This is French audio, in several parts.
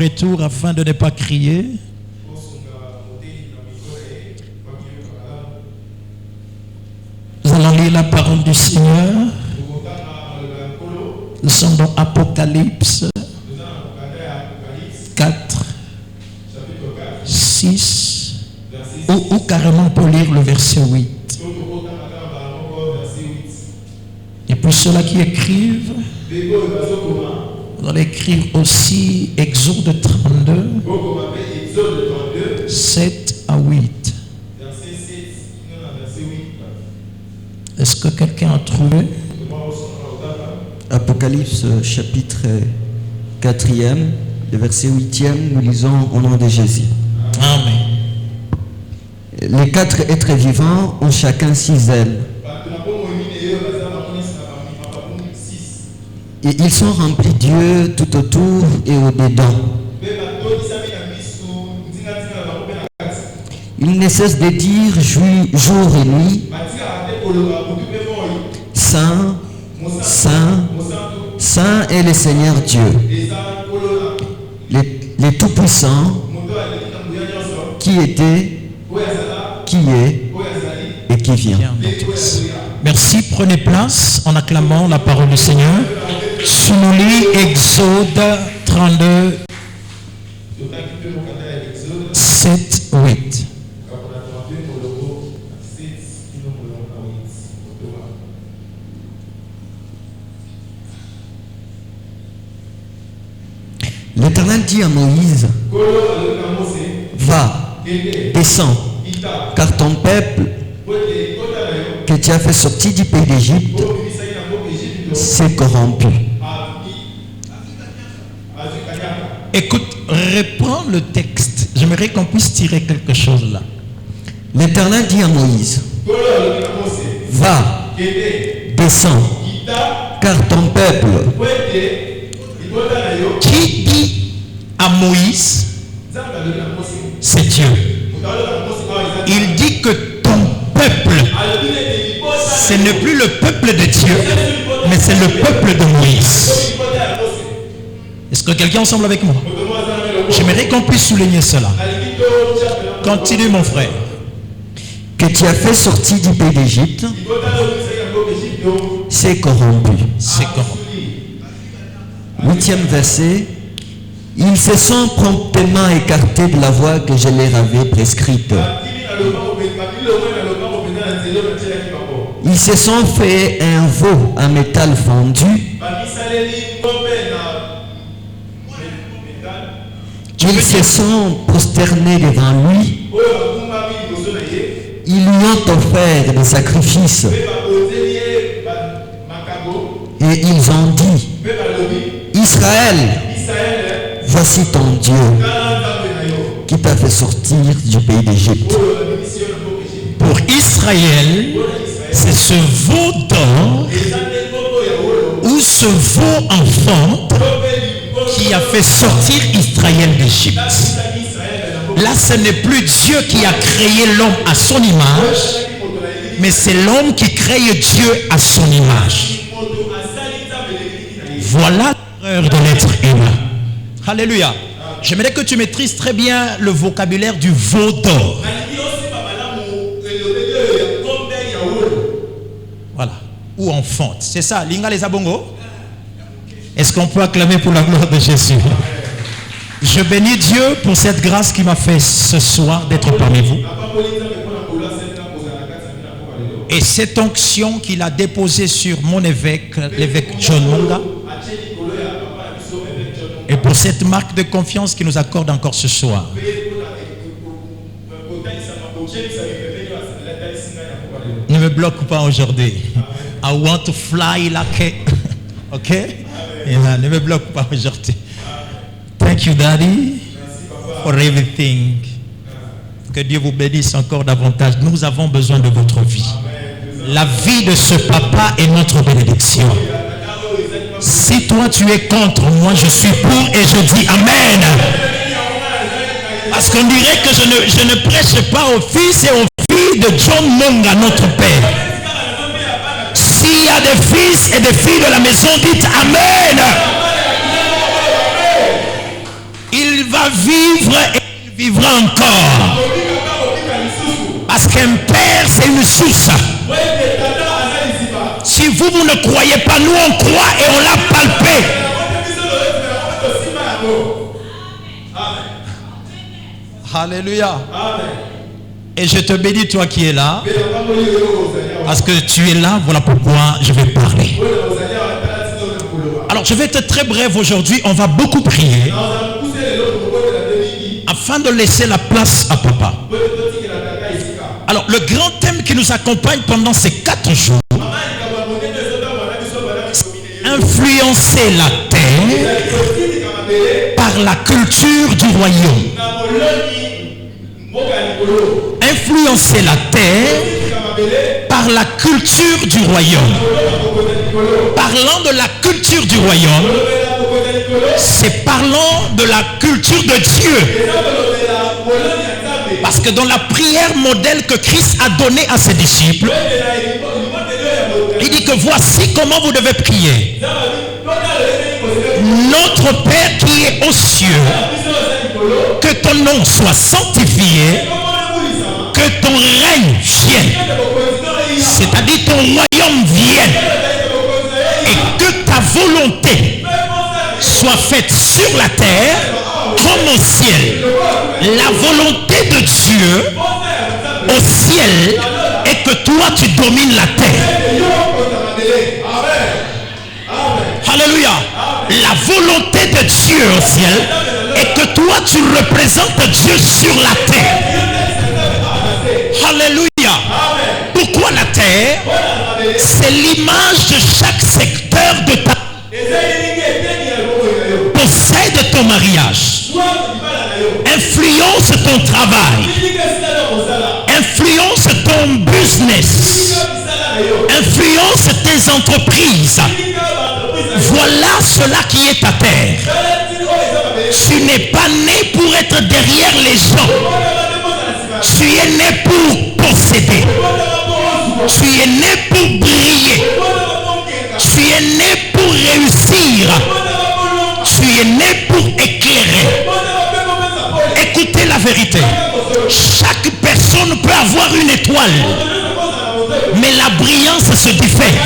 retour afin de ne pas crier. Nous allons lire la parole du Seigneur. Nous sommes dans Apocalypse 4, 6, ou carrément pour lire le verset 8. Et pour ceux-là qui écrivent, vous allez écrire aussi Exode 32, 7 à 8. Est-ce que quelqu'un a trouvé? Apocalypse chapitre 4e, le verset 8e, nous lisons au nom de Jésus. Amen. Les 4 êtres vivants ont chacun 6 ailes. Et ils sont remplis d'yeux tout autour et au-dedans. Ils ne cessent de dire jour et nuit, Saint, Saint, Saint est le Seigneur Dieu, les Tout-Puissants, qui était, qui est et qui vient. Merci, prenez place en acclamant la parole du Seigneur. Si nous lit Exode 32, 7, 8. L'Éternel dit à Moïse, va, descends, car ton peuple que tu as fait sortir du pays d'Égypte s'est corrompu. Écoute, reprends le texte. J'aimerais qu'on puisse tirer quelque chose là. L'Éternel dit à Moïse, va, descends, car ton peuple. Qui dit à Moïse, c'est Dieu. Il dit que ton peuple, ce n'est plus le peuple de Dieu, mais c'est le peuple de Moïse. Est-ce que quelqu'un ensemble avec moi? J'aimerais qu'on puisse souligner cela. Continue mon frère. Que tu as fait sortir du pays d'Égypte, c'est corrompu. C'est corrompu. 8e verset. Ils se sont promptement écartés de la voie que je leur avais prescrite. Ils se sont fait un veau en métal fondu. Ils se sont prosternés devant lui. Ils lui ont offert des sacrifices. Et ils ont dit, Israël, voici ton Dieu qui t'a fait sortir du pays d'Égypte. Pour Israël, c'est ce veau d'or ou ce veau enfant qui a fait sortir Israël d'Égypte. Là, ce n'est plus Dieu qui a créé l'homme à son image, mais c'est l'homme qui crée Dieu à son image. Voilà l'erreur de l'être humain. Alléluia. J'aimerais que tu maîtrises très bien le vocabulaire du veau d'or. Voilà. Ou enfante. C'est ça, Linga les Abongo. Est-ce qu'on peut acclamer pour la gloire de Jésus? Je bénis Dieu pour cette grâce qui m'a fait ce soir d'être parmi vous. Et cette onction qu'il a déposée sur mon évêque, l'évêque John Monga. Et pour cette marque de confiance qu'il nous accorde encore ce soir. Ne me bloque pas aujourd'hui. I want to fly like a... Ok? Ne me bloque pas aujourd'hui. Thank you, Daddy, for everything. Que Dieu vous bénisse encore davantage. Nous avons besoin de votre vie. La vie de ce papa est notre bénédiction. Si toi tu es contre, moi je suis pour et je dis Amen. Parce qu'on dirait que je ne prêche pas aux fils et aux filles de John Monga, notre Père. S'il y a des fils et des filles de la maison, dites Amen. Il va vivre et il vivra encore. Parce qu'un père, c'est une source. Si vous ne croyez pas, nous on croit et on l'a palpé. Alléluia. Et je te bénis, toi qui es là. Parce que tu es là, voilà pourquoi je vais parler. Alors je vais être très bref aujourd'hui. On va beaucoup prier afin de laisser la place à papa. Alors le grand thème qui nous accompagne pendant ces 4 jours, influencer la terre par la culture du royaume. Influencer la terre par la culture du royaume. Parlant de la culture du royaume, c'est parlant de la culture de Dieu. Parce que dans la prière modèle que Christ a donnée à ses disciples, il dit que voici comment vous devez prier. Notre Père qui est aux cieux, que ton nom soit sanctifié, que ton règne vienne, c'est-à-dire ton royaume vienne, et que ta volonté soit faite sur la terre comme au ciel. La volonté de Dieu au ciel est que toi tu domines la terre. Alléluia. La volonté de Dieu au ciel est que toi tu représentes Dieu sur la terre. Alléluia. Pourquoi la terre? C'est l'image de chaque secteur de ta possède ton mariage, influence ton travail, influence ton business, influence tes entreprises. Voilà cela qui est ta terre. Tu n'es pas né pour être derrière les gens. Tu es né pour posséder. Tu es né pour briller. Tu es né pour réussir. Tu es né pour éclairer. Écoutez la vérité. Chaque personne peut avoir une étoile, mais la brillance se diffère.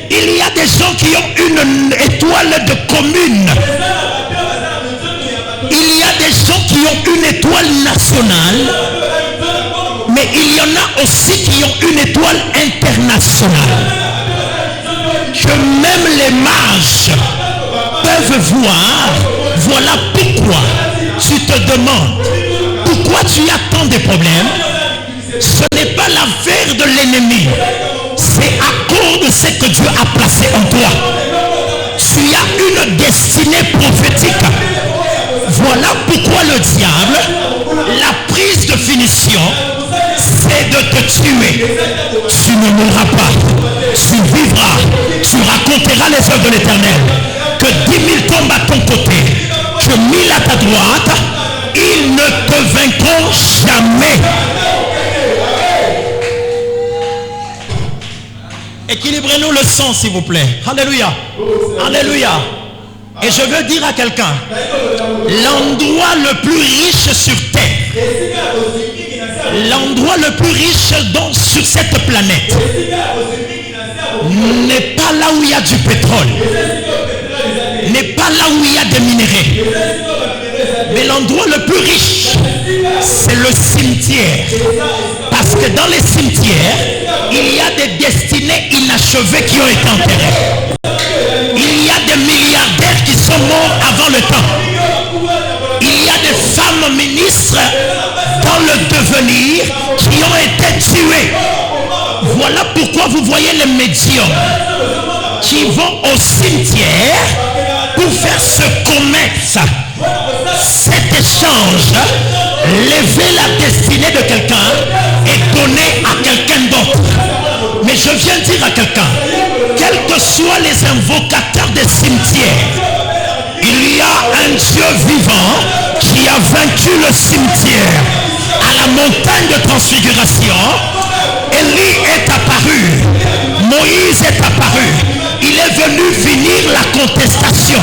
Il y a des gens qui ont une étoile de commune. Il y a des gens qui ont une étoile nationale, mais il y en a aussi qui ont une étoile internationale. Que même les mages peuvent voir. Voilà pourquoi tu te demandes pourquoi tu as tant de problèmes. Ce n'est pas l'affaire de l'ennemi, c'est à cause de ce que Dieu a placé en toi. Tu as une destinée prophétique. Voilà pourquoi le diable, la prise de finition, c'est de te tuer. Tu ne mourras pas, tu vivras, tu raconteras les œuvres de l'Éternel. Que 10 000 tombent à ton côté, que 1000 à ta droite, ils ne te vaincront jamais. Équilibrez-nous le son, s'il vous plaît. Alléluia. Alléluia. Et je veux dire à quelqu'un, l'endroit le plus riche sur terre, l'endroit le plus riche sur cette planète, n'est pas là où il y a du pétrole, n'est pas là où il y a des minéraux, mais l'endroit le plus riche, c'est le cimetière. Parce que dans les cimetières, il y a des destinées inachevées qui ont été enterrées. Il y a des milliardaires qui sont morts avant le temps. Il y a des femmes ministres dans le devenir qui ont été tuées. Voilà pourquoi vous voyez les médiums qui vont au cimetière pour faire ce commerce, cet échange, lever la destinée de quelqu'un et donner à quelqu'un d'autre. Mais je viens dire à quelqu'un, quels que soient les invocateurs des cimetières, il y a un Dieu vivant qui a vaincu le cimetière. À la montagne de transfiguration, Élie est apparu, Moïse est apparu. Il est venu finir la contestation.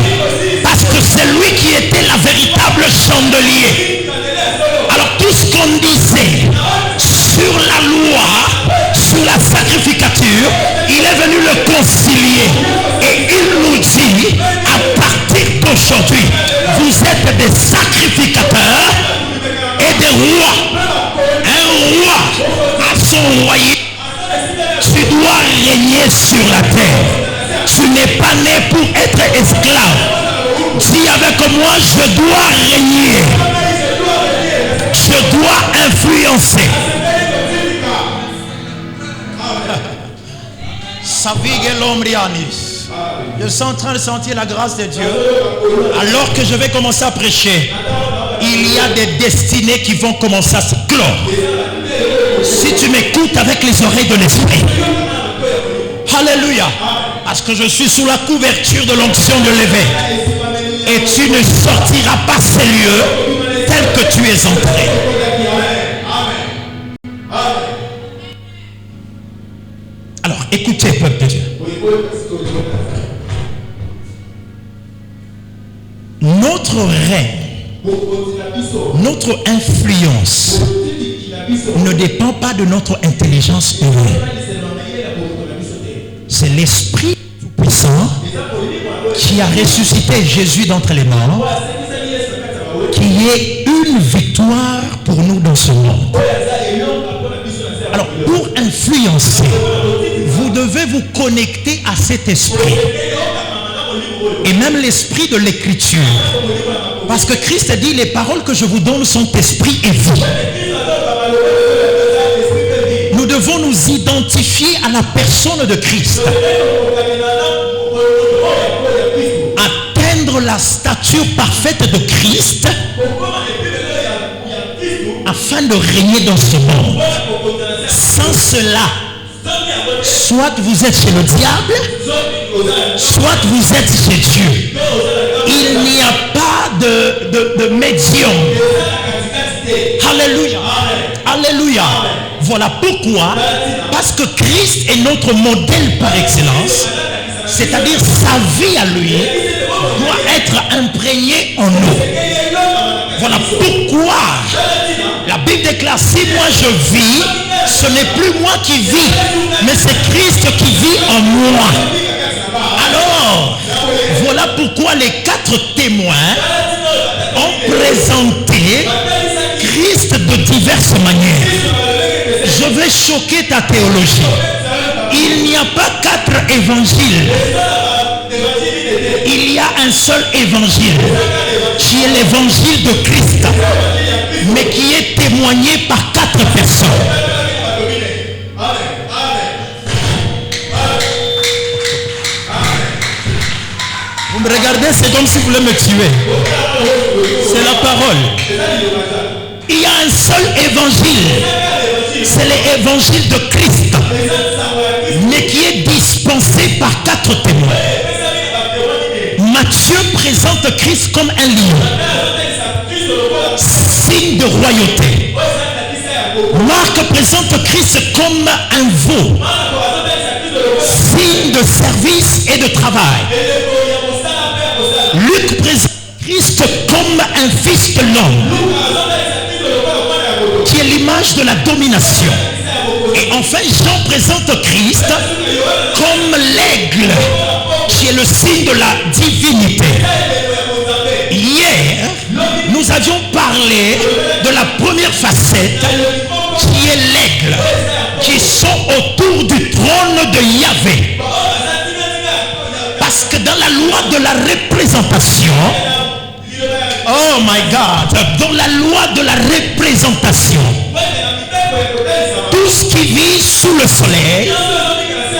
Parce que c'est lui qui était la véritable chandelier. Alors tout ce qu'on disait sur la loi, sur la sacrificature, il est venu le concilier. Et il nous dit, à partir d'aujourd'hui, vous êtes des sacrificateurs et des rois. Un roi à son royaume. Tu dois régner sur la terre. Tu n'es pas né pour être esclave. Dis avec moi, je dois régner. Je dois influencer. Je suis en train de sentir la grâce de Dieu. Alors que je vais commencer à prêcher, il y a des destinées qui vont commencer à se clore. Si tu m'écoutes avec les oreilles de l'esprit. Alléluia. Parce que je suis sous la couverture de l'onction de l'évêque. Et tu ne sortiras pas ces lieux tels que tu es entré. Alors, écoutez, peuple de Dieu. Notre règne, notre influence ne dépend pas de notre intelligence humaine. C'est l'Esprit Tout-Puissant qui a ressuscité Jésus d'entre les morts, qui est une victoire pour nous dans ce monde. Alors, pour influencer, vous devez vous connecter à cet esprit. Et même l'esprit de l'écriture. Parce que Christ a dit, les paroles que je vous donne sont esprit et vie. Nous devons nous identifier à la personne de Christ. Atteindre la stature parfaite de Christ afin de régner dans ce monde. Sans cela, soit vous êtes chez le diable, soit vous êtes chez Dieu. Il n'y a pas de médium. Alléluia. Alléluia. Voilà pourquoi, parce que Christ est notre modèle par excellence, c'est-à-dire sa vie à lui doit être imprégnée en nous. Voilà pourquoi la Bible déclare, si moi je vis, ce n'est plus moi qui vis, mais c'est Christ qui vit en moi. Alors, voilà pourquoi les 4 témoins ont présenté Christ de diverses manières. Je vais choquer ta théologie. Il n'y a pas 4 évangiles. Il y a un seul évangile, qui est l'évangile de Christ, mais qui est témoigné par 4 personnes. Vous me regardez, c'est comme si vous voulez me tuer. C'est la parole. Il y a un seul évangile. C'est l'évangile de Christ, mais qui est dispensé par 4 témoins. Matthieu présente Christ comme un lion, signe de royauté. Marc présente Christ comme un veau, signe de service et de travail. Luc présente Christ comme un fils de l'homme, qui est l'image de la domination. Et enfin, Jean présente Christ comme l'aigle, qui est le signe de la divinité. Hier, nous avions parlé de la première facette, qui est l'aigle, qui sont autour du trône de Yahvé. Parce que dans la loi de la représentation, oh my God, dans la loi de la représentation, tout ce qui vit sous le soleil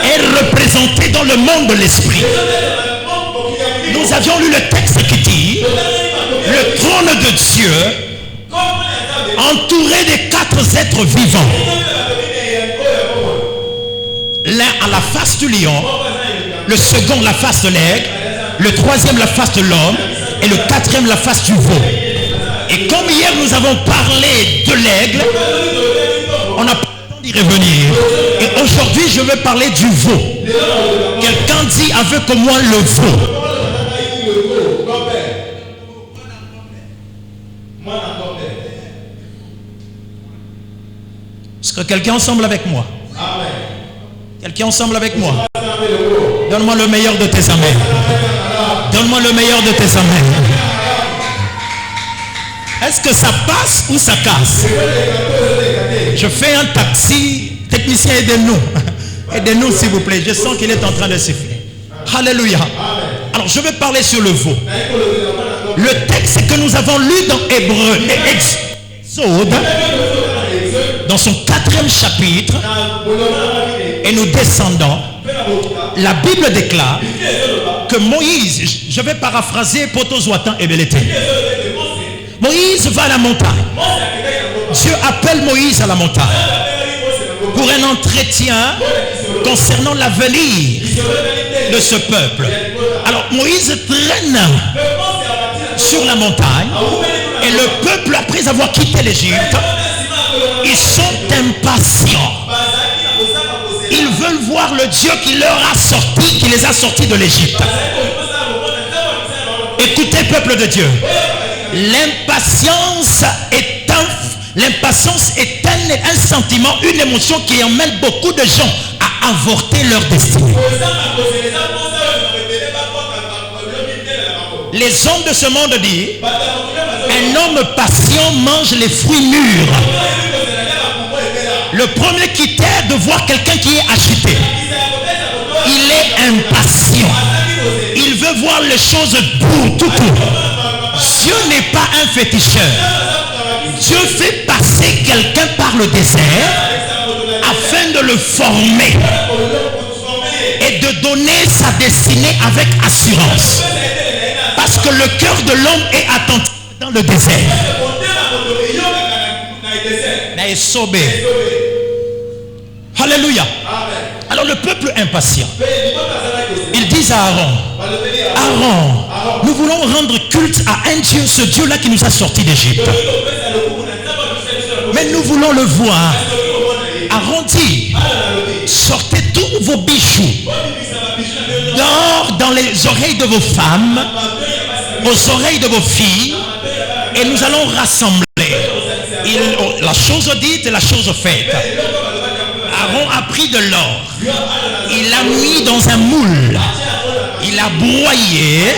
est représenté dans le monde de l'esprit. Nous avions lu le texte qui dit, le trône de Dieu, entouré des 4 êtres vivants, l'un à la face du lion, le second la face de l'aigle, le troisième la face de l'homme, et le 4e la face du veau. Et comme hier nous avons parlé de l'aigle, on n'a pas le temps d'y revenir. Et aujourd'hui je vais parler du veau. Quelqu'un dit avec moi le veau. Est-ce que quelqu'un ensemble avec moi? Quelqu'un ensemble avec moi? Donne-moi le meilleur de tes amens. Donne-moi le meilleur de tes amens. Est-ce que ça passe ou ça casse? Je fais un taxi. Technicien, aidez-nous. Aidez-nous s'il vous plaît. Je sens qu'il est en train de siffler. Alléluia. Alors je vais parler sur le veau. Le texte que nous avons lu dans Hébreu et Exode, dans son 4e chapitre, et nous descendons, la Bible déclare que Moïse, je vais paraphraser Potozouatan et Belete. Moïse va à la montagne. Dieu appelle Moïse à la montagne pour un entretien concernant l'avenir de ce peuple. Alors Moïse traîne sur la montagne et le peuple, après avoir quitté l'Égypte, ils sont impatients. Ils veulent voir le Dieu qui leur a sorti, qui les a sortis de l'Égypte. Écoutez, peuple de Dieu, l'impatience est un sentiment, une émotion qui emmène beaucoup de gens à avorter leur destinée. Les hommes de ce monde disent, un homme patient mange les fruits mûrs. Le premier critère de voir quelqu'un qui est agité, il est impatient. Il veut voir les choses tout. Dieu n'est pas un féticheur. Dieu fait passer quelqu'un par le désert afin de le former et de donner sa destinée avec assurance. Parce que le cœur de l'homme est attentif dans le désert. Alléluia. Alors le peuple impatient, ils disent à Aaron, nous voulons rendre culte à un Dieu, ce Dieu-là qui nous a sortis d'Égypte. Mais nous voulons le voir. Aaron dit, sortez tous vos bijoux d'or dans les oreilles de vos femmes, aux oreilles de vos filles, et nous allons rassembler. La chose dite et la chose faite. Aaron a pris de l'or, il l'a mis dans un moule, il a broyé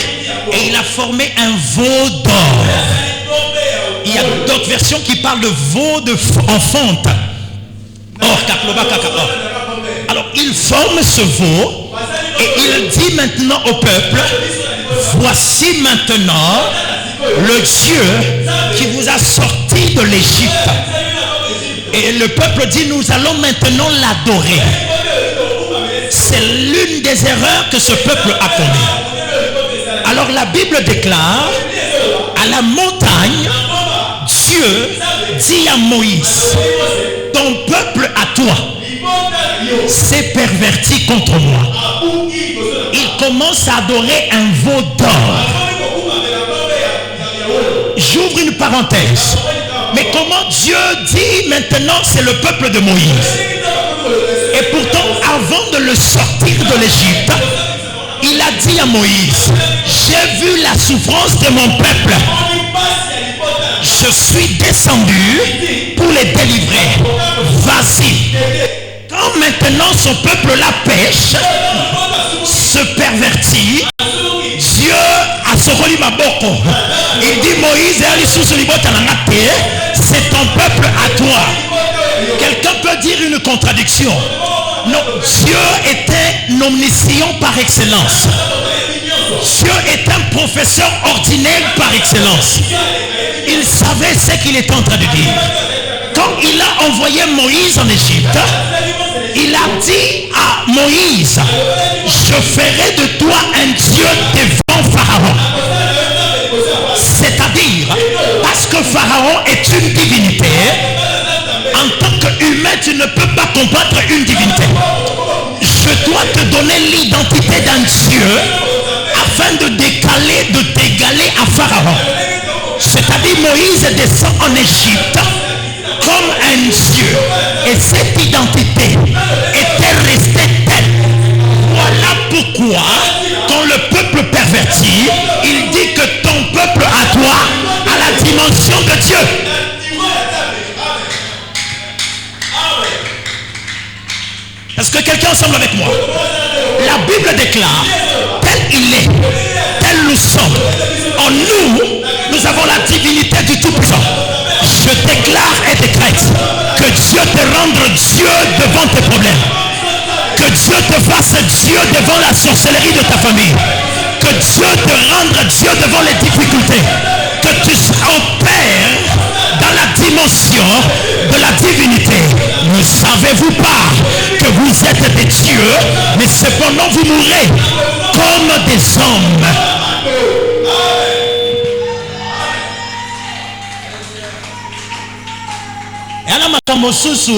et il a formé un veau d'or. Il y a d'autres versions qui parlent de veau en fonte. Alors il forme ce veau et il dit maintenant au peuple, voici maintenant le Dieu qui vous a sorti de l'Égypte. Et le peuple dit, nous allons maintenant l'adorer. C'est l'une des erreurs que ce peuple a commis. Alors la Bible déclare, à la montagne, Dieu dit à Moïse, ton peuple à toi s'est perverti contre moi. Il commence à adorer un veau d'or. J'ouvre une parenthèse. Mais comment Dieu dit maintenant c'est le peuple de Moïse? Et pourtant, avant de le sortir de l'Égypte, il a dit à Moïse, j'ai vu la souffrance de mon peuple. Je suis descendu pour les délivrer. Vas-y. Quand maintenant son peuple la pêche, se pervertit, Dieu a soroli maboko. Il dit Moïse, c'est ton peuple à toi. Quelqu'un peut dire une contradiction. Non, Dieu est un omniscient par excellence. Dieu est un professeur ordinaire par excellence. Il savait ce qu'il était en train de dire. Quand il a envoyé Moïse en Égypte, il a dit à Moïse, je ferai de toi un Dieu devant Pharaon. C'est-à-dire, parce que Pharaon est une divinité, en tant qu'humain, tu ne peux pas combattre une divinité. Je dois te donner l'identité d'un Dieu afin de t'égaler à Pharaon. C'est-à-dire, Moïse descend en Égypte comme un Dieu. Et cette identité était restée telle. Voilà pourquoi, quand le peuple pervertit, il dit que ton peuple à toi a la dimension de est quelqu'un ensemble avec moi? La Bible déclare, tel il est, tel nous sommes. En nous, nous avons la divinité du Tout-Puissant. Je déclare et décrète que Dieu te rende Dieu devant tes problèmes. Que Dieu te fasse Dieu devant la sorcellerie de ta famille. Que Dieu te rende Dieu devant les difficultés. Que tu opères dans la dimension de la divinité. Ne savez-vous pas que vous êtes des dieux, mais cependant vous mourrez comme des hommes. Et alors makambo susu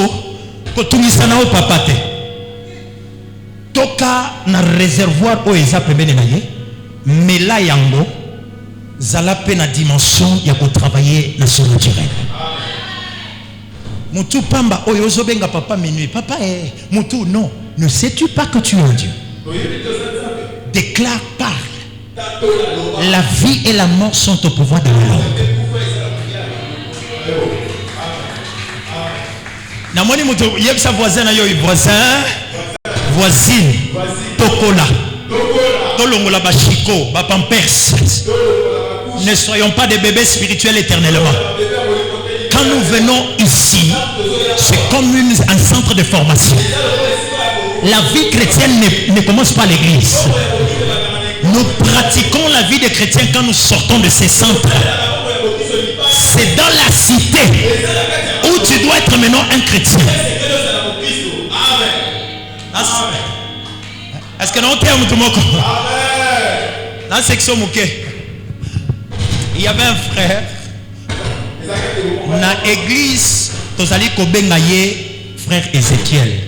kotungisana o papa te. Toka na réservoir o eza pembeni na ye, mela yango zala pe na dimension ya ko travailler na surnaturel. Mutu pamba oyo ozobenga papa minuit. Papa mutu non, ne sais-tu pas que tu es un Dieu? Déclare, parle. La vie et la mort sont au pouvoir de la langue. Namoni mutu yebsa voisin na yo voisine tokola tolongola bachiko ba pampers. Ne soyons pas des bébés spirituels éternellement. Quand nous venons ici, c'est comme un centre de formation. La vie chrétienne ne commence pas à l'église. Nous pratiquons la vie des chrétiens quand nous sortons de ces centres. C'est dans la cité où tu dois être maintenant un chrétien. Est-ce que nous sommes dans la section Mouké? Il y avait un frère dans l'église tozali kobengaye frère Ézéchiel.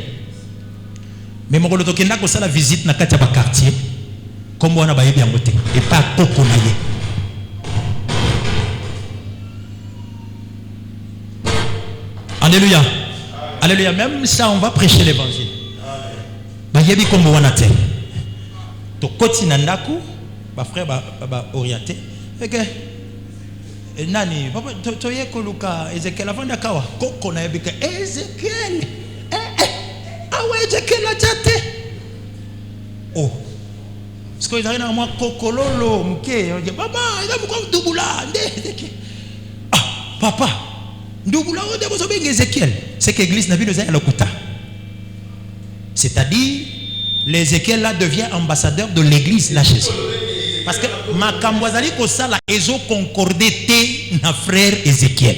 Mais mon kolotokenda ko sala visite na kati ya ba quartier comme wana bayebi yango te et pas koko na ye. Alléluia. Alléluia. Même ça on va prêcher l'évangile. Bayebi comme wana te. To koti na ndaku ba frère ba orienté. OK. Nani papa toye koluka Ezekiel avant d'akawa koko na yebika Ezekiel awa Ezekiel ajate oh parce que il a moi kokololo mke papa il a beaucoup douboula Ezekiel ah papa douboula on de bozo benga Ezekiel c'est que l'église n'a vu le lokuta, c'est-à-dire l'Ézéchiel là devient ambassadeur de l'église là chez eux. Parce que ma kambwazali kosala ezo concordé te na frère Ézéchiel.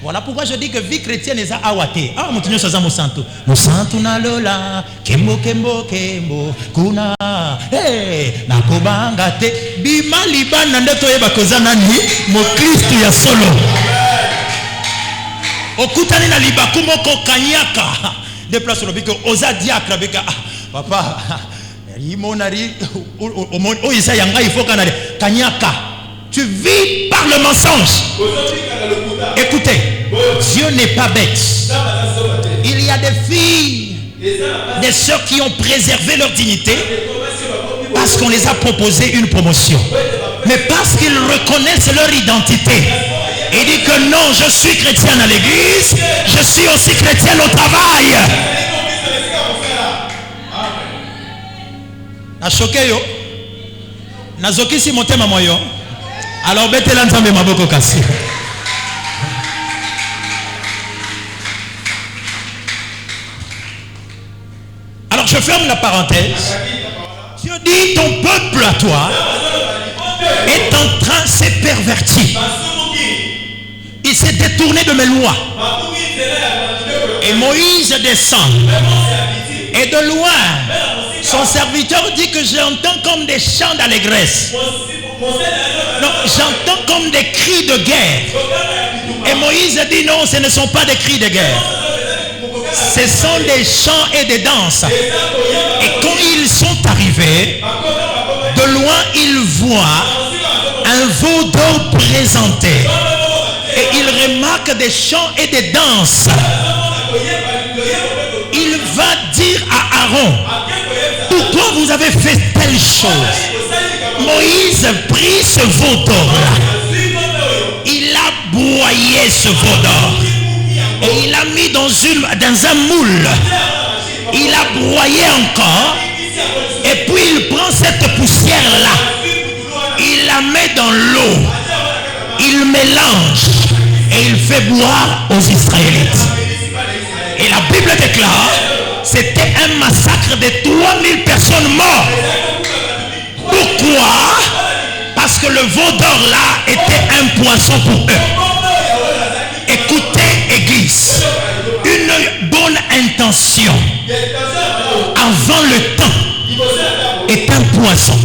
Voilà pourquoi je dis que vie chrétienne est à awate. Ah mutunyo saza mo santo. Mo santo na lola kembo kembo kembo kuna na kobanga te bima libana ndeto yeba kozana ni mo Kristo ya solo. Okutani na libaku moko kanyaka. De place au biko oza diacre bika papa tu vis par le mensonge. Écoutez, Dieu n'est pas bête. Il y a des filles, des sœurs qui ont préservé leur dignité parce qu'on les a proposé une promotion, mais parce qu'ils reconnaissent leur identité. Il dit que non, je suis chrétienne à l'église, je suis aussi chrétienne au travail. Na choqué yo na zokisi motema moyo alors betela nzambe maboko kasi. Alors je ferme la parenthèse. Dieu dit ton peuple à toi est en train, s'est perverti, il s'est détourné de mes lois. Et Moïse descend et de loin son serviteur dit que j'entends comme des chants d'allégresse. Non, j'entends comme des cris de guerre. Et Moïse dit non, ce ne sont pas des cris de guerre. Ce sont des chants et des danses. Et quand ils sont arrivés, de loin ils voient un veau d'or présenté. Et ils remarquent des chants et des danses. Il va dire à Aaron, pourquoi vous avez fait telle chose? Moïse prit ce veau d'or là. Il a broyé ce veau d'or. Et il l'a mis dans un moule. Il a broyé encore. Et puis il prend cette poussière-là. Il la met dans l'eau. Il mélange. Et il fait boire aux Israélites. Et la Bible déclare, c'était un massacre de 3000 personnes mortes. Pourquoi? Parce que le veau d'or là était un poisson pour eux. Écoutez, Église, une bonne intention avant le temps est un poisson.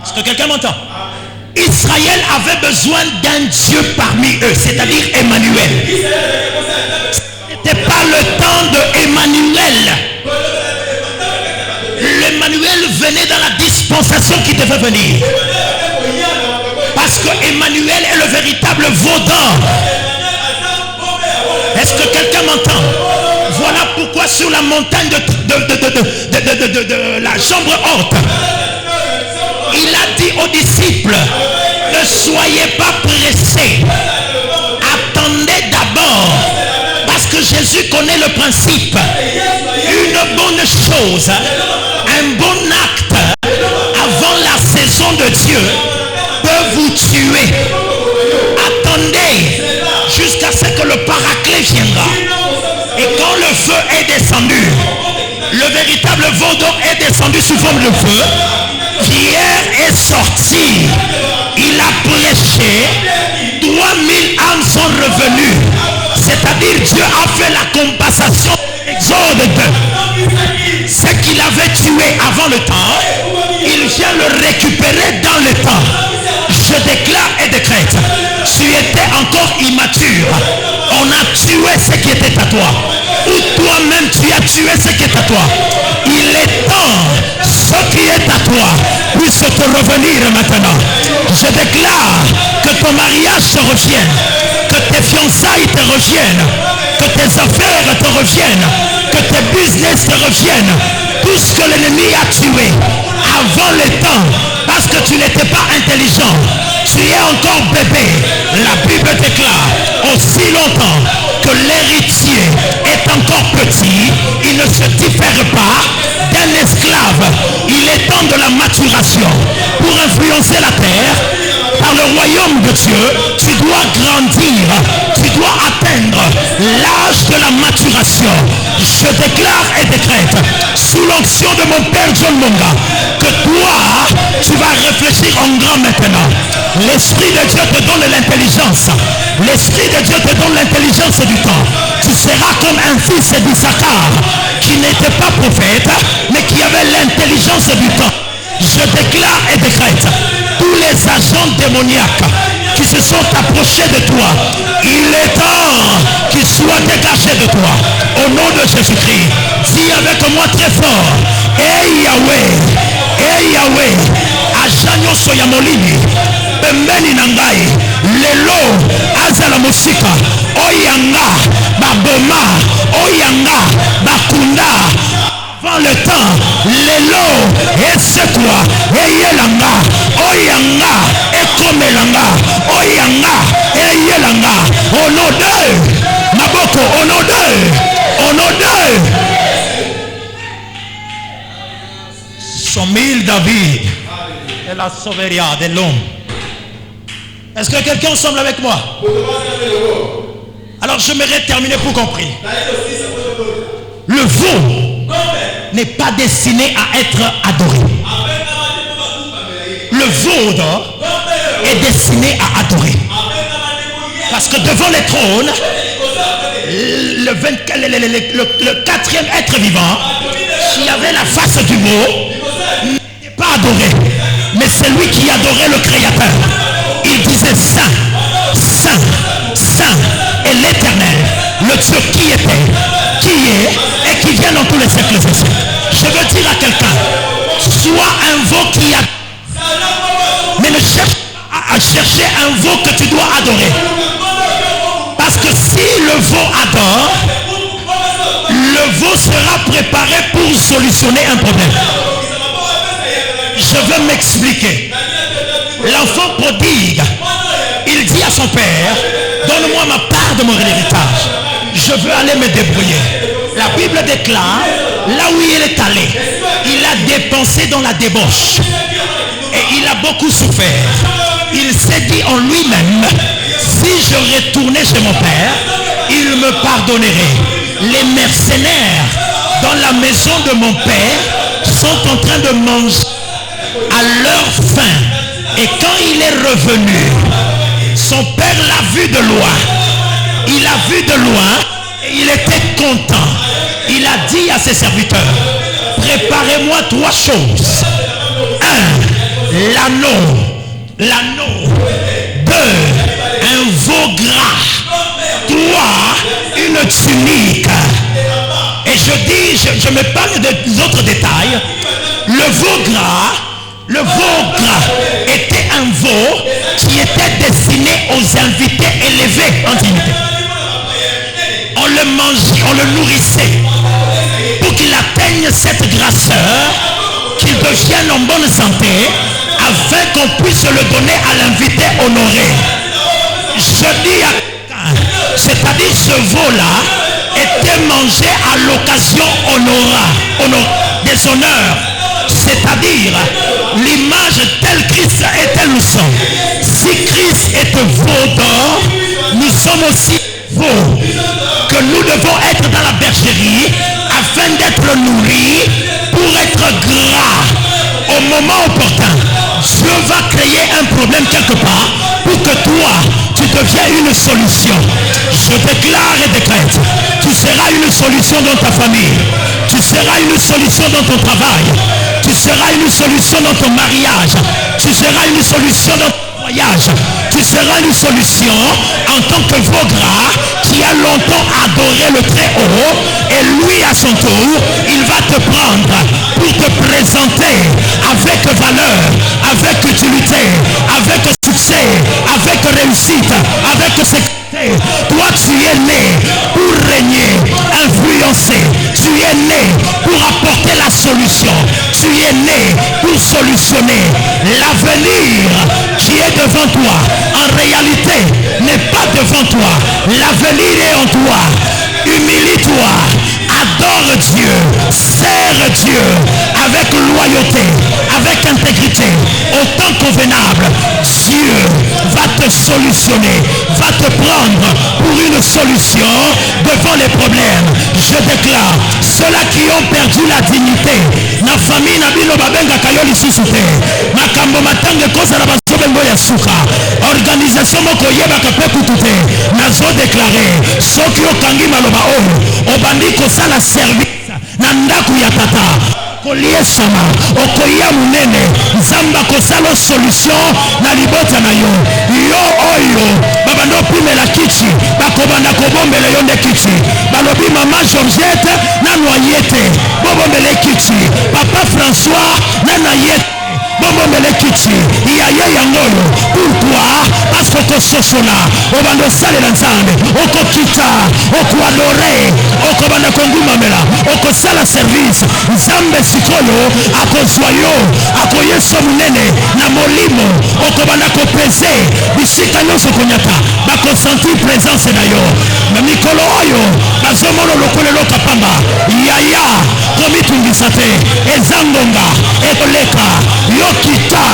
Est-ce que quelqu'un m'entend? Israël avait besoin d'un Dieu parmi eux, c'est-à-dire Emmanuel. Ce n'était pas le temps de Emmanuel. L'Emmanuel venait dans la dispensation qui devait venir. Parce que Emmanuel est le véritable veau d'or. Est-ce que quelqu'un m'entend? Voilà pourquoi sur la montagne de la chambre haute, il a dit aux disciples, ne soyez pas pressés. Attendez d'abord. Parce que Jésus connaît le principe. Une bonne chose, un bon acte avant la saison de Dieu peut vous tuer. Attendez jusqu'à ce que le paraclet viendra. Et quand le feu est descendu, le véritable veau d'or est descendu sous forme de feu. Pierre est sorti. Il a prêché. 3000 âmes sont revenues. C'est-à-dire Dieu a fait la compensation d'Exode 2. Ce qu'il avait tué avant le temps, il vient le récupérer dans le temps. Je déclare et décrète, tu étais encore immature. On a tué ce qui était à toi. Ou toi-même tu as tué ce qui est à toi. Il est temps, ce qui est à toi puisse te revenir maintenant. Je déclare que ton mariage te revienne, que tes fiançailles te reviennent, que tes affaires te reviennent, que tes business te reviennent. Tout ce que l'ennemi a tué avant le temps, parce que tu n'étais pas intelligent, tu es encore bébé. La Bible déclare, aussi longtemps que l'héritier est encore petit, il ne se diffère pas d'un esclave. Il est temps de la maturation. Pour influencer la terre, par le royaume de Dieu, tu dois grandir, tu dois atteindre l'âge de la maturation. Je déclare et décrète, sous l'onction de mon père John Monga, que toi, tu vas réfléchir en grand maintenant. L'Esprit de Dieu te donne l'intelligence. L'Esprit de Dieu te donne l'intelligence du temps. Tu seras comme un fils d'Issachar qui n'était pas prophète, mais qui avait l'intelligence du temps. Je déclare et décrète, tous les agents démoniaques qui se sont approchés de toi, il est temps qu'ils soient dégagés de toi. Au nom de Jésus-Christ, dis avec moi très fort, hey Yahweh, Ajanyo Soyamolini, Bemeni Nangai, Lelo, Azala Musika, Oyanga, Baboma, Oyanga, Bakunda. Avant le temps, Lelo, et c'est toi, et Yelanga, Oyanga, et Komelanga, Oyanga, et Yelanga, au nom de Maboko, au nom de son mille David et la sauveria de l'homme. Est-ce que quelqu'un semble avec moi? Alors j'aimerais terminer pour compris. Le veau n'est pas destiné à être adoré. Le veau d'or est destiné à adorer. Parce que devant les trônes, le quatrième être vivant, qui avait la face du veau, n'était pas adoré. Mais c'est lui qui adorait le Créateur. Il disait Saint, Saint, Saint est l'Éternel, le Dieu qui était, qui est et qui vient dans tous les siècles des siècles. Je veux dire à quelqu'un, sois un veau qui adore, mais ne cherche pas à chercher un veau que tu dois adorer. Parce que si le veau adore, le veau sera préparé pour solutionner un problème. Je veux m'expliquer. L'enfant prodigue, il dit à son père, donne-moi ma part de mon héritage. je veux aller me débrouiller. La Bible déclare, là où il est allé, il a dépensé dans la débauche. Et il a beaucoup souffert. Il s'est dit en lui-même, si je retournais chez mon père, il me pardonnerait. Les mercenaires dans la maison de mon père sont en train de manger à leur faim. Et quand il est revenu, son père l'a vu de loin. Il a vu de loin et il était content. Il a dit à ses serviteurs, préparez-moi 3 choses. 1, l'anneau. 2, un veau gras. 3, une tunique. Et je me parle des autres détails. Le veau gras était un veau qui était destiné aux invités élevés en dignité. On le mangeait, on le nourrissait pour qu'il atteigne cette grasseur, qu'il devienne en bonne santé, afin qu'on puisse le donner à l'invité honoré. Je dis à quelqu'un, c'est-à-dire ce veau-là était mangé à l'occasion des honneurs. C'est-à-dire l'image telle Christ était le sang. Si Christ est veau d'or, nous sommes aussi veaux, que nous devons être dans la bergerie afin d'être nourris pour être gras au moment opportun. Dieu va créer un problème quelque part pour que toi tu deviens une solution. Je déclare et décrète, tu seras une solution dans ta famille, tu seras une solution dans ton travail, tu seras une solution dans ton mariage, tu seras une solution dans ton voyage, tu seras une solution en tant que veau gras qui a longtemps adoré le Très-Haut, et lui à son tour, il va te prendre pour te présenter avec valeur, avec utilité, avec succès, avec réussite, avec sécurité. Toi tu es né pour régner, influencer, tu es né pour apporter la solution, tu es né pour solutionner. L'avenir qui est devant toi, en réalité, n'est pas devant toi. L'avenir est en toi. Humilie-toi, adore Dieu, sers Dieu avec loyauté, avec intégrité, au temps convenable. Dieu va te solutionner, va te prendre pour une solution devant les problèmes. Je déclare, ceux-là qui ont perdu la dignité, na famille na bino babenga kayoli susute, makambo matange kosa na basobengo ya suka, organisation moko yebaka pe kutute, nazo déclarer, soki okangi maloba oyo, obandi kosala service na ndaku ya tata, koliesama okoya munene, nzamba kosala solution na libota na yo. Yo oyo babando pimela kiti, bakobanda kobombela yo nde kiti, balobi mama Georgette na noyete bobombele kiti, papa François na nayete bobombele kiti, yaye yangoyo. Pourquoi? Parce que kososola obando salela nzambe, okokita, okuadore, okobanda kongumamela, okosala service. Nzambe sikoyo akozwa yo, akoyeso munene na molimo, okobanda kopese bisika nyonso konyata, bakosentir présence na yo. Na mikolo oyo bazomona lokolelo kapamba yaya komitungisa te, ezangonga ekoleka yokita,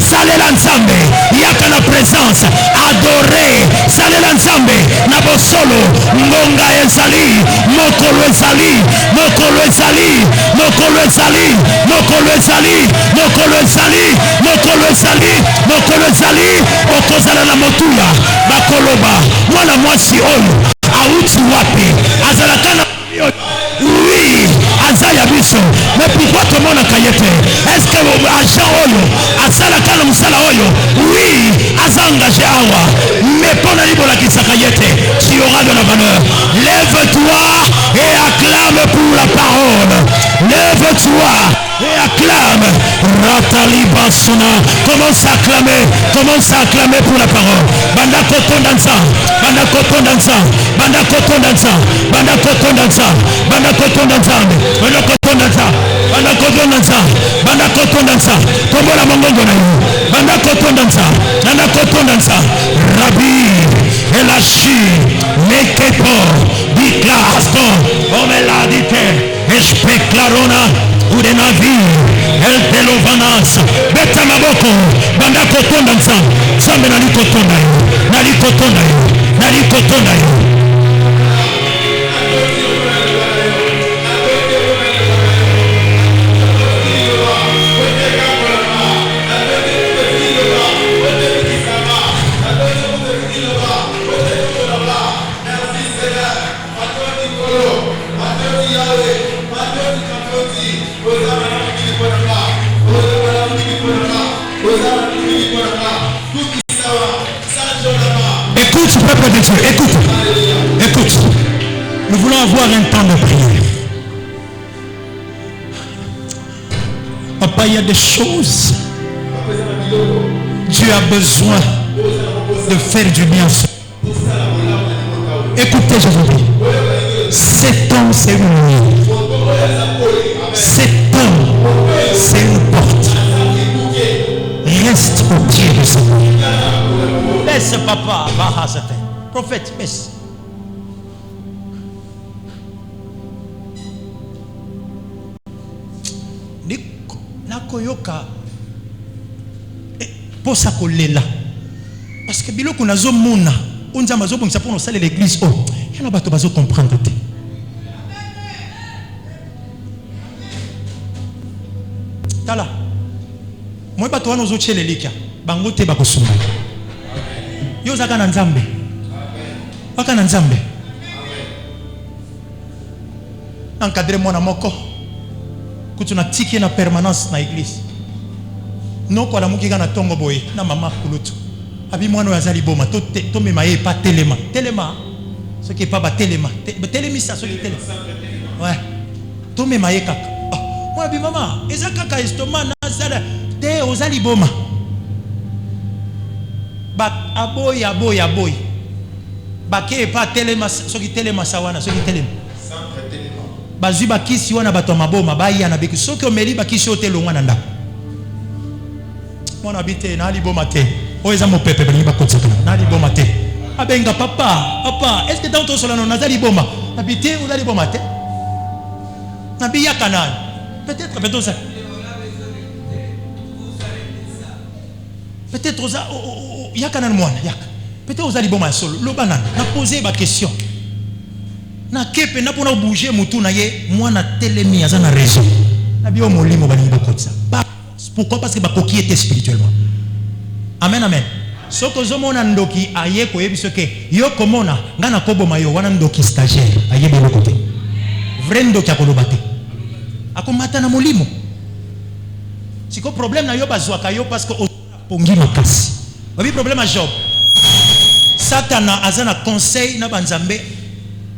salela nzambe, yaka na présence, adore, salela nzambe na bosolo, ngonga ezali, mokolo ezali, mokolo ezali, mokolo ezali, mokolo ezali, mokolo ezali, mokolo ezali, mokolo ezali. Okozala na motuya bakoloba mwana mwasi oyo auti wapi, azalaka na oui, azaya biso, mais pourquoi tout le monde a kayete? Est-ce que agent oyo asalaka na musala oyo? Oui, aza engagé awa, mais pour la libre qui s'akayete, tu auras de la valeur. Lève-toi et acclame pour la parole. Lève-toi et acclame. Rataliba sona. Commence à acclamer, commence à acclamer pour la parole. Banda koton dansa, banda koton dansa, banda koton dansa, banda koton dansa, banda koton dansa, banda koton dansa, banda koton dansa, banda koton dansa. Kombo la mongongo na yo. Banda koton dansa, banda koton dansa. Rabbi Elachi Mekepo déclare, pastor, on me l'a dit, et je déclarona, ou des navires, elle te l'ovanance, beta maboko, banda kotonda nzambe, nzambe nali kotonda yo, nali kotonda yo, nali kotonda yo. Écoute, peuple de Dieu, écoute, écoute. Nous voulons avoir un temps de prière. Papa, il y a des choses. Dieu a besoin de faire du bien. Écoutez, je vous dis. Cet homme, c'est une nuit. Cet homme, c'est une porte. Reste au pied de ce monde. Laisse papa, prophète, laisse. Nakoyoka posa kolela parce que biloko nazo mona onza mazo bongisa pour nous saler l'église. Oh, yana bato bazo comprendre te. Tala. Moi bato wana ozo tshele likia. Bango te bakosuma. Yo zaka na nzambe. Baka na nzambe. Encadrer mwana moko. Kutuna tiki na permanence na église. Non kwa la mukika na tongo boye na mama kulutu. Abi mwana yazali boma to me maye pas telema. Telema. Ce qui est pas ba telema. Telemisa ce qui telema. Ouais. To me maye kaka. Moi bi mama, eza kaka estoma na zala te ozali boma. Ba aboy. Ba ke pas telema ce qui telema sawana, ce qui telema. Bazui bakisi wana bato maboma baya na beki soki omeli bakisi otelongwa na ndako. Mwana bite na liboma te. Oeza mo pepe bani bakotsa na liboma te. Abenga papa, est-ce que dans ton solano na liboma? Habité ou na liboma te? Na biya kanani. Peut-être ça. Peut-être ça ya kanani mwana yaka. Peut-être oza liboma solo. Lo banana na poser ba question. Na kepe na pona bouger mutu na ye mwana telemi aza na raison. Na bio molimo bani bakotsa. Pourquoi? Parce que bakoki était spirituellement. Amen, amen. Soko zomona ndoki aye ko yebiso ke yo komona ngana koboma yo wana ndoki stagiaire aye belo côté. Vrai ndoki akoloba te. Akomata na molimo. Siko problème na yo bazwaka yo parce que pongi makasi. Babi problème à Job. Satana azana conseil na banzambe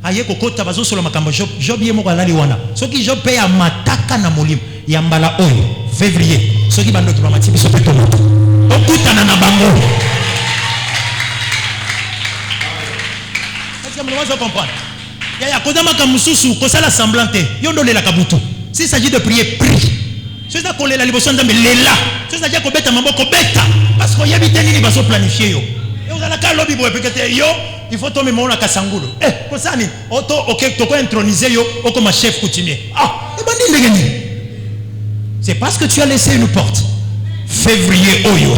aye kokota bazo solo makambo Job ye moko alali wana. Soki Job pe ya mataka na molimo ya mbala oyo février. Soki bando to mati biso peto moto. Okutana na bango. Est-ce que vous comprenez? Il y a kodama kamususu kosala semblante. Yondo lela kabutu. S'il s'agit de prier, prie. Si ça colle la libération de lela. Si ça dit ko beta maboko beta parce qu'on y habite nini baso planifier yo. Et vous allez ka lobby boy peut-être yo, il faut tomber mon la kasangulu. Kosani, auto OK to ko introniser yo comme chef coutumier. Ah, et bandi ndengeni. C'est parce que tu as laissé une porte. Février oyo.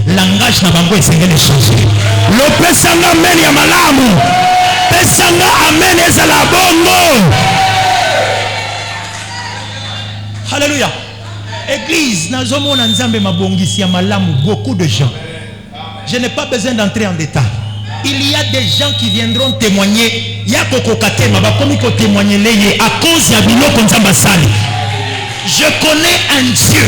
Langage na bango esengeli changer. Le pesanga amen ya malamu. Pesanga amen ezala bongo. Alléluia. Église nazomona nzambe mabongisi ya malamu beaucoup de gens. Je n'ai pas besoin d'entrer en détail. Il y a des gens qui viendront témoigner. Ya kokokate mabakomi ko témoigner leye à cause ya biloko nzamba sali. Je connais un Dieu.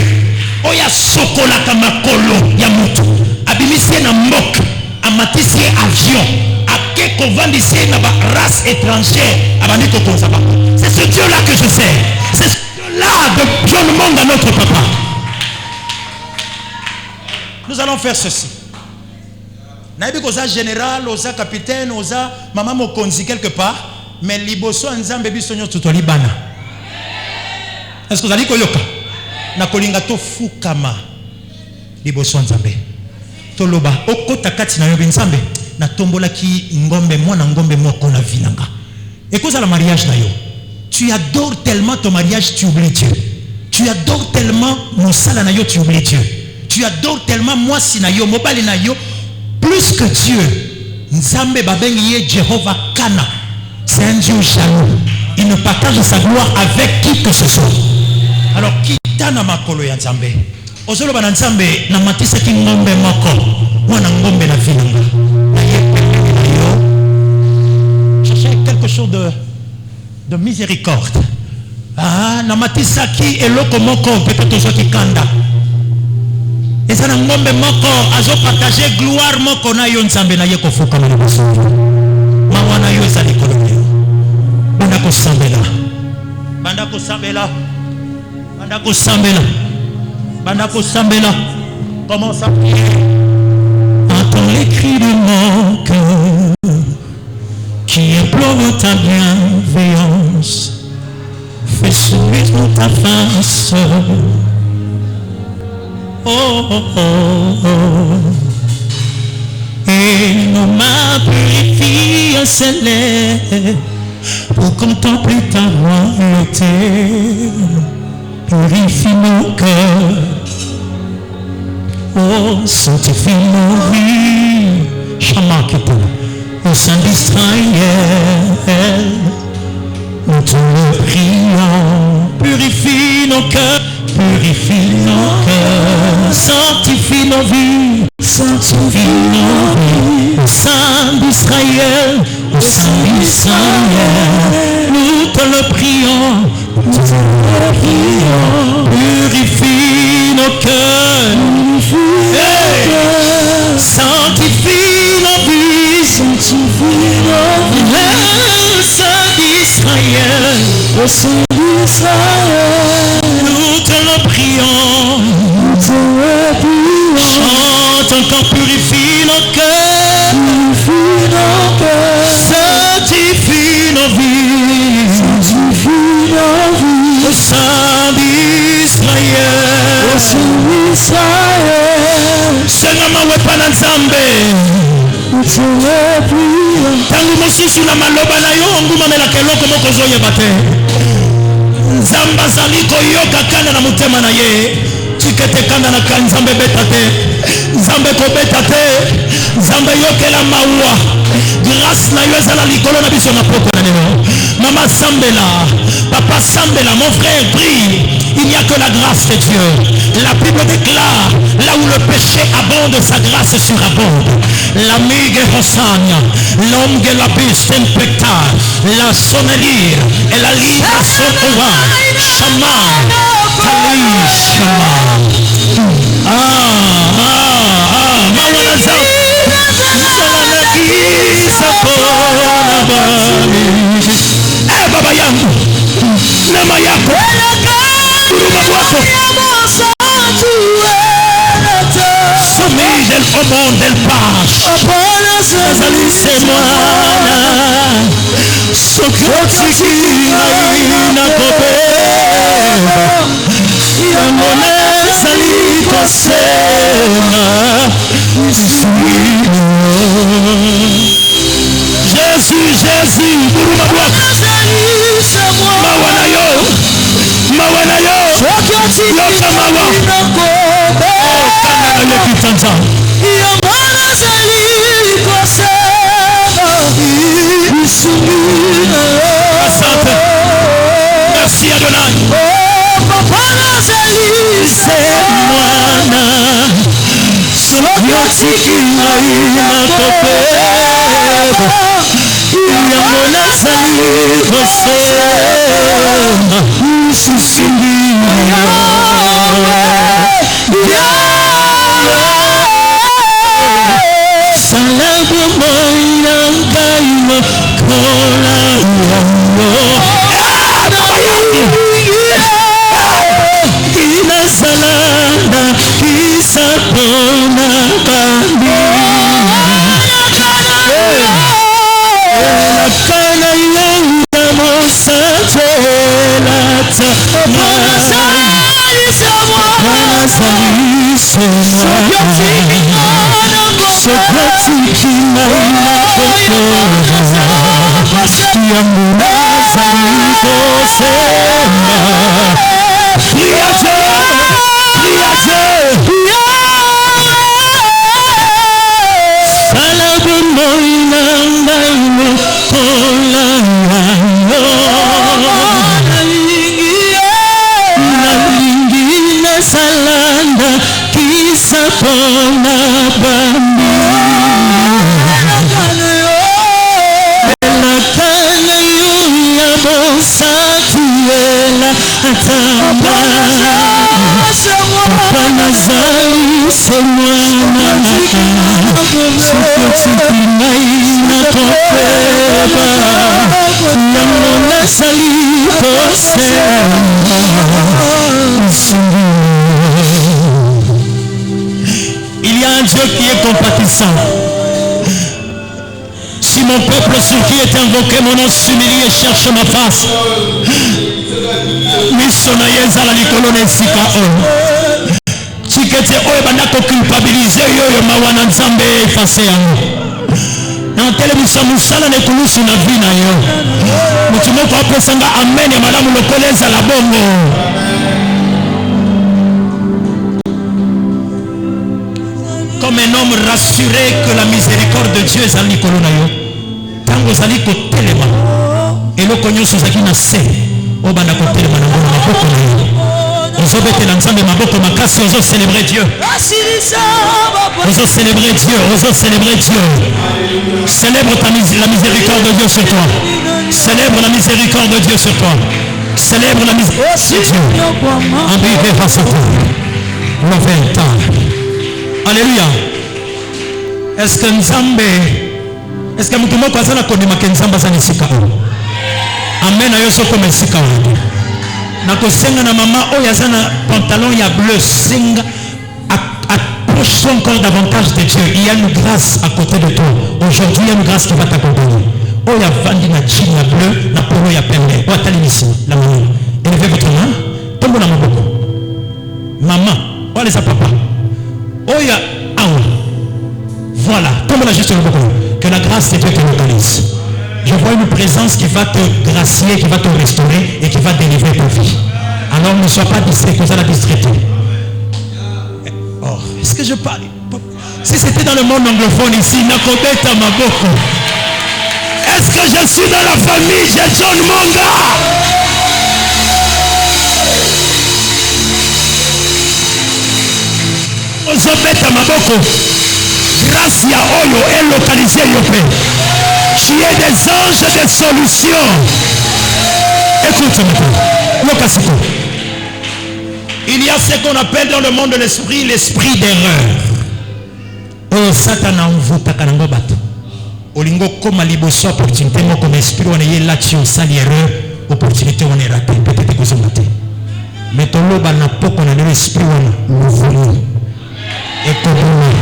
Oya sokola kamakolo ya mutu. Abimisie na mbok. Amatisie avion. Akeko vandisie na ba race étrangère. Abaniko konzaba. C'est ce Dieu-là que je sais. C'est ce Dieu-là de John Monga, notre papa. Nous allons faire ceci. Naïbi koza général, oza capitaine, oza maman mokonzi quelque part. Mais liboso nzambe bisonyo tutoli bana. Est-ce que vous allez koyoka? Na kolinga to fukama liboso nzambe. Toloba okota kati na yobe nzambe na tombola ki ngombe mwana ngombe moko na vinanga. Et cause à la mariage nayo. Tu adores tellement ton mariage, tu oublies Dieu. Tu adores tellement Moussala nayo, tu oublies Dieu. Tu adores tellement moi si nayo, mobile nayo, plus que Dieu. Nzambe babengi Jéhovah Kana. C'est un Dieu jaloux. Il ne partage sa gloire avec qui que ce soit. Alors, qui t'a na makolo ya Nzambe? Ozolo bana Nzambe na matisa ki ngombe moko. Mwana ngombe na vinanga. Na yepe nayo. Cherchez quelque chose de miséricorde. Ah, na matisa ki eloko moko peut-être ozo ki kanda. Et ça na ngombe moko azo partager gloire moko na yo Nzambe na ye kofuka na baso. Mawana yo ezali kolonyo. Banda ko sambela. Banda ko sambela. Banda ko sambela. Banda ko sambela. Commence à prier. Entends les cris de mon cœur qui implore ta bienveillance. Fais sourire ta face. Oh, oh, oh, oh. Et nos mains purifient un célèbre pour contempler ta royauté. Purifie nos cœurs. Oh, sanctifie nos vies. Chamakita, au sein d'Israël. Nous te le prions. Purifie nos cœurs. Purifie nos cœurs. Sanctifie nos vies. Sanctifie nos vies. Au sein d'Israël. Au sein d'Israël. Nous te le prions. Nous te le prions. Purifie nos cœurs. Hey. Sanctifie nos vies. Sanctifie nos vies. Au sein d'Israël. Au sein d'Israël. Nous te le prions. Nous te le prions. Chante encore, purifie nos cœurs. Purifie nos cœurs. Sanctifie nos vies. Sanctifie nos vies. Au sein d'Israël. Au sein d'Israël. Seigneur mawepana Nzambe. Nous te le prions. Tangu mosusu na maloba na yo ngumamela keloko moko zoyeba te. Nzambe azali koyoka kanda na motema na ye. Tikete kanda na Nzambe beta te. Nzambe kobeta te. Nzambe yokela mawa. Grâce na yo ezala likolo na biso na poko na neno. Maman Sambela, papa Sambela, mon frère prie. Il n'y a que la grâce de Dieu. La Bible déclare, là où le péché abonde, sa grâce surabonde. L'amigue Rossagna, l'homme de la piste impecta, la sonnerie et la libre sotowa, Shama, Tali, Shama. Mawanazam, Salanaki, Sapona Bali. Eh, Baba yangu, nama yako, kuruma wako. Sommet del monde del pace. C'est moi. Sokotiki na kope. Yamone sali kosema. Jésus, Jésus, buruma wako. Mawana yo. Mawana yo. Loka mawa. Kana na kitanta. Yamana zali kosema. Asante. Merci Adonai. Papa nazali semwana. Sokotiki na kope. Yamana zali kosema. Salamu moina kaima kola ina salanda kisa pona bandi kana yenda mosa chelata Sokotiki na Il y a un Dieu qui est compatissant. Si mon peuple sur qui est invoqué mon nom s'humilie et cherche ma face, missionnaires à la licolone sika tikete oyo bandako culpabiliser yoyo mawana nzambe efase yango na telebisa musala ne kulusu na vie na yo mutu moko apesanga amen ya malamu lokola ezala bongo. Comme un homme rassuré que la miséricorde de Dieu est à likolo na yo tango ozali kotelema eloko nyonso ozalaki na se obanda kotelema na ngona maboko na yo ozobetela nzambe maboko makasi ozocélébrer Dieu, ozocélébrer Dieu, ozocélébrer Dieu. Célèbre la miséricorde de Dieu sur toi, célèbre la miséricorde de Dieu sur toi, célèbre la miséricorde de Dieu. Ambivé face à toi le 20 ans. Alléluia. Est-ce que nzambe, est-ce que mutu moko azala kondima ke nzambe azali sika oyo amen ayo soko mesika oyo na kosenga na mama oyo aza na pantalon ya bleu senga approche encore davantage de Dieu. Il y a une grâce à côté de toi aujourd'hui, il y a une grâce qui va t'accompagner. Oyo avandi na jean ya bleu na polo ya pembe oyo atali misi la main, élevez votre main tombo na maboko maman oyo aleza papa oyo awa voilà tombo na juste le maboko. Que la grâce de Dieu te localise. Je vois une présence qui va te gracier, qui va te restaurer et qui va délivrer ta vie. Alors ne sois pas distrait, que ça la distraite. Oh, est-ce que je parle? Si c'était dans le monde anglophone ici, Nakobeta Maboko. Est-ce que je suis dans la famille Jason Monga? Ozobeta Maboko. Grâce à Oyo est localisé Yopé. Tu es des anges de solutions. Écoute maintenant. Il y a ce qu'on appelle dans le monde de l'esprit l'esprit d'erreur. Oh Satan a envoûté Kanango Bato. Olingo comme liboso opportunité moi comme esprit on est là tu as l'erreur opportunité on est raté peut-être que vous maté. Mais ton loba n'a pas qu'on a l'esprit on le voulait. Et comment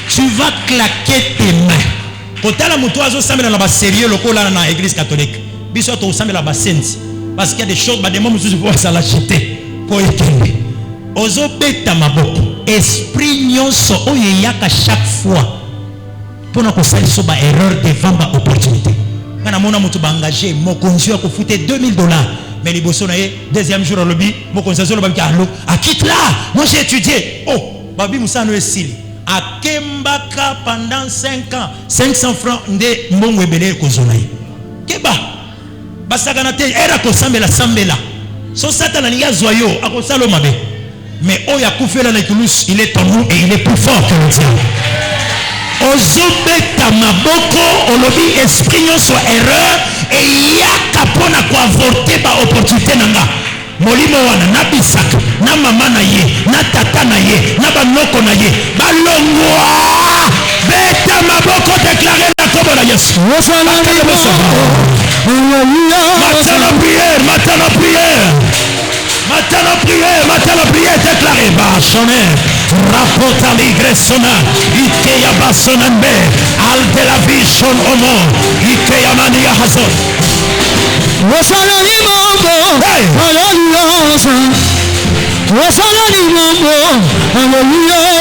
tu vas claquer tes mains. Quand la moto azo samela na ba sérieux lokola na église catholique. Biso to samela ba saints parce qu'il y a des choses ba des moments où ça la jeter pour éteindre. Ozo beta maboko. Esprit nyonso oyo yaka chaque fois. Pour na ko sali so ba erreur devant ba opportunité. Kana mona moto ba engagé mokonzi ya ko fouter $2000 mais liboso na ye deuxième jour au lobby mokonzi zo lo ba ki allo a quitte là. Moi j'ai étudié. Oh, babi musano esili. A Kembaka pendant 5 ans 500 francs nde mbongo ebele kozona ye keba basakana te era kosambela sambela so satana ni yazoyo akosalo mabe mais oya kufela na kulus il est en nous et il est plus fort que le diable. Ozobeta maboko olobi esprit nyonso erreur et yaka pona ko avorter ba opportunité nanga molimo wana na bisaka na mama na ye na tata na ye na banoko na ye balongwa beta maboko déclarer la kombo na Yesu. Matin la prière déclarée par Chanel rapporte à l'Igressona Ikea Basonambe al de la vision au monde Ikea Mania Hazon. Wasalani mambo, hallelujah. Wasalani mambo, hallelujah.